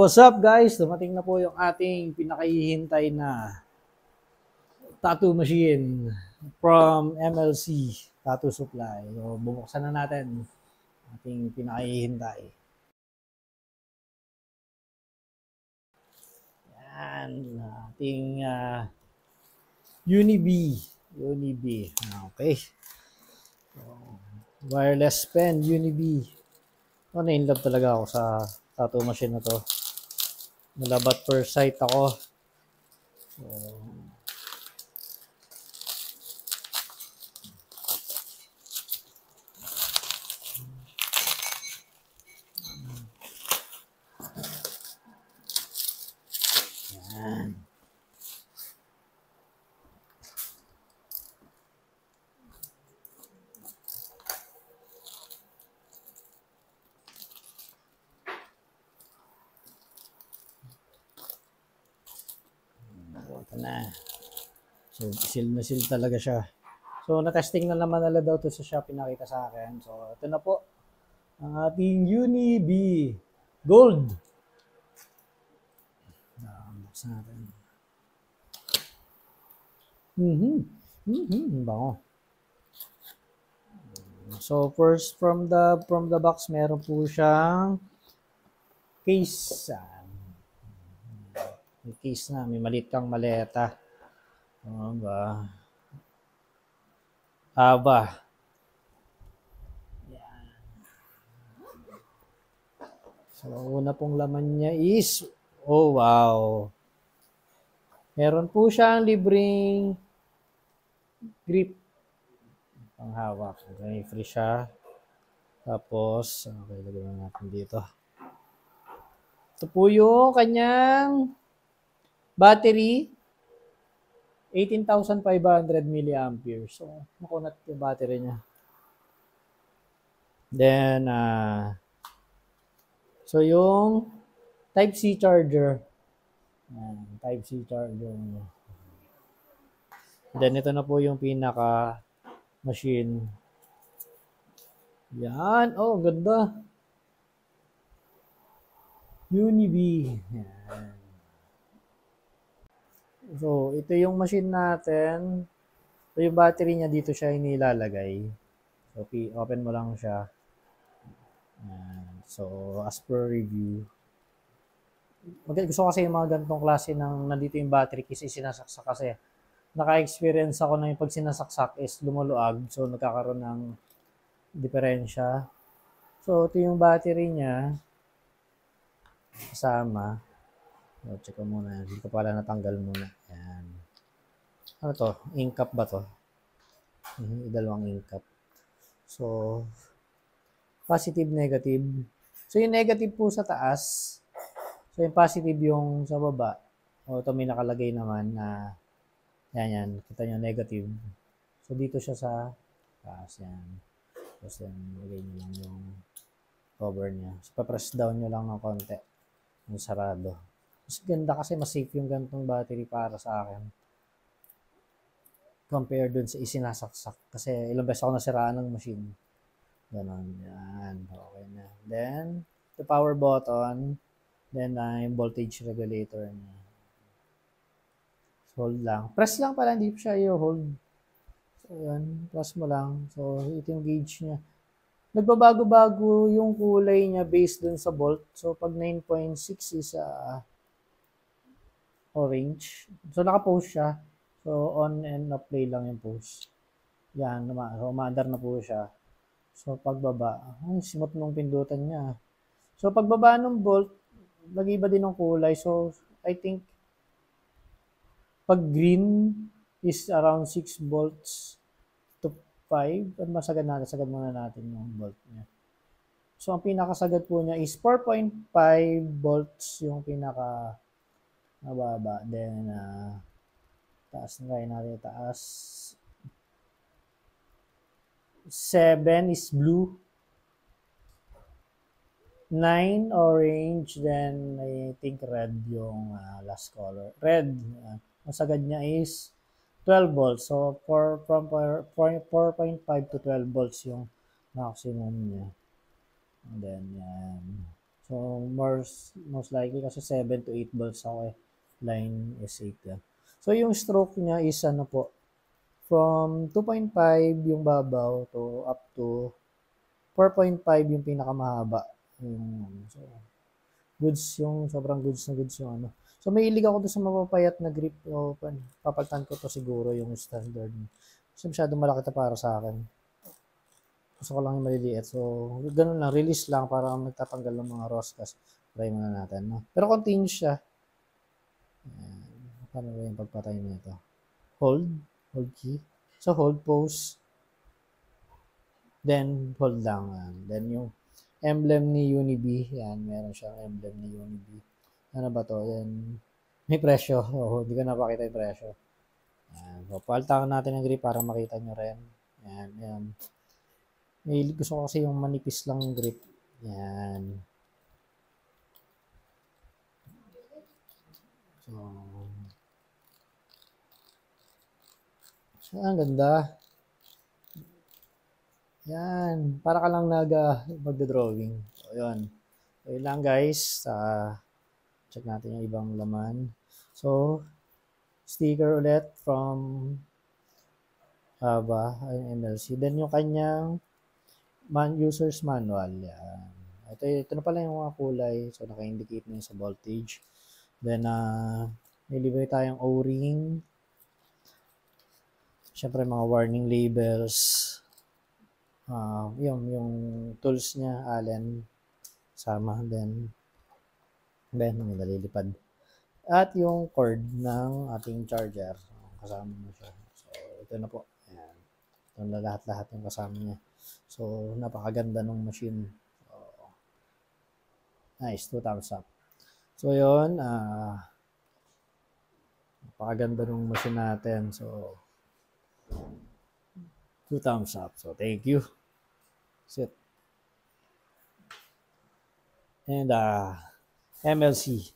what's up guys? Dumating na po yung ating pinakahihintay na tattoo machine from MLC Tattoo Supply. So, bubuksan na natin ating pinakahihintay. Yan, ating Uni-B. Okay. So, wireless pen, Uni-B. Na-inlove talaga ako sa tattoo machine na to. Malabat per sight ako. So, yan. Ito na. So, seal na seal talaga siya. So, na-testing na naman nila daw to sa Shopee, nakita sa akin. So, ito na po. Ang ating Uni-B Gold. Buksan natin. Bango. So, first from the box, meron po siyang case. May case na, may maliit kang maleta. Ano ba? Aba. Yan. So, una pong laman niya is, oh wow. Meron po siyang libreng grip. Panghawak. Okay, free siya. Tapos, okay, lagyan natin dito. Ito po yung kanyang battery. 18,500 mAh. So, makunat yung battery niya. Then, so yung Type-C charger. Type-C charger niya. Then, ito na po yung pinaka machine. Yan. Oh, ganda. Uni-B. Yan. So, ito yung machine natin. So, yung battery niya dito siya inilalagay. So, open mo lang siya. So, as per review. Gusto kasi yung mga ganitong klase ng nandito yung battery kasi sinasaksak kasi. Naka-experience ako na yung pag sinasaksak is lumuluag. So, nagkakaroon ng diferensya. So, ito yung battery niya. Kasama. So, check ko muna. Hindi ko pala natanggal muna. Yan. Ano to? Ink cap ba to? Dalawang ink cap. So, positive, negative. So, yung negative po sa taas. So, yung positive yung sa baba. O, ito may nakalagay naman na yan. Kita nyo, negative. So, dito siya sa taas. Yan. Tapos, yan. Lagay nyo lang yung cover niya. So, pa-press down nyo lang ng konti. Yung sarado. Mas ganda kasi mas safe yung ganitong battery para sa akin. Compare dun sa isinasaksak. Kasi ilang beses ako nasiraan ng machine. Ganon. Yan. Okay na. Then, the power button. Then, yung voltage regulator niya. So, hold lang. Press lang pala. Hindi siya i-hold. So, yan. Press mo lang. So, ito yung gauge niya. Nagbabago-bago yung kulay niya based dun sa volt. So, pag 9.6 is orange. So, naka-post siya. So, on and off play lang yung post. Yan. Umaandar na po siya. So, pagbaba. Ay, smooth nung pindutan niya. So, pagbaba ng volt, nag-iba din ng kulay. So, I think, pag green is around 6 volts to 5. Masagad natin. Sagad muna natin yung volt niya. So, ang pinakasagad po niya is 4.5 volts yung pinaka mababa. Then, taas na natin. Taas. 7 is blue. 9 orange. Then, I think red yung last color. Red. Ang sagad niya is 12 volts. So, from 4.5 to 12 volts yung maximum niya. And then, yan. So, So, most likely kasi 7 to 8 volts ako eh. Line is 8 yan. So, yung stroke niya is ano po, from 2.5 yung babaw to up to 4.5 yung pinakamahaba. So, goods yung, sobrang goods na goods yung ano. So, may ilig ako doon sa mapapayat na grip. O, papalitan ko to siguro yung standard. Kasi masyadong malaki to para sa akin. Gusto ko lang yung maliliit. So, ganun lang. Release lang para magtatanggal ng mga roscas. Try muna natin. No? Pero continuous siya. Ayan. Paano ba yung pagpatay nito? Hold. Hold key. So, hold pose. Then, hold lang. Then, yung emblem ni Unibi. Yan. Meron siyang emblem ni Unibi. Ano ba to? Yan. May presyo. Oh, hindi ko napakita yung presyo. Yan. So, palitan natin ng grip para makita nyo rin. Yan. Yan. Gusto ko kasi yung manipis lang grip. Yan. So, ang ganda. Yan. Para ka lang magda-drawing. So, yun. So, yun lang guys. Check natin yung ibang laman. So, sticker ulit from MLC. Then, yung kanyang user's manual. Yan. Ito na pala yung mga kulay. So, naka-indicate na yung sa voltage. Then, may libre tayong O-ring. Siyempre, mga warning labels. Yung tools niya, Allen. Sama. Then, may nalilipad. At yung cord ng ating charger. Kasama mo siya. So, ito na po. Ayan. Ito na lahat-lahat yung kasama niya. So, napakaganda ng machine. So, nice. 2 thumbs up. So, yun. Napakaganda ng machine natin. So, 2 thumbs up. So, thank you. That's it. And, MLC.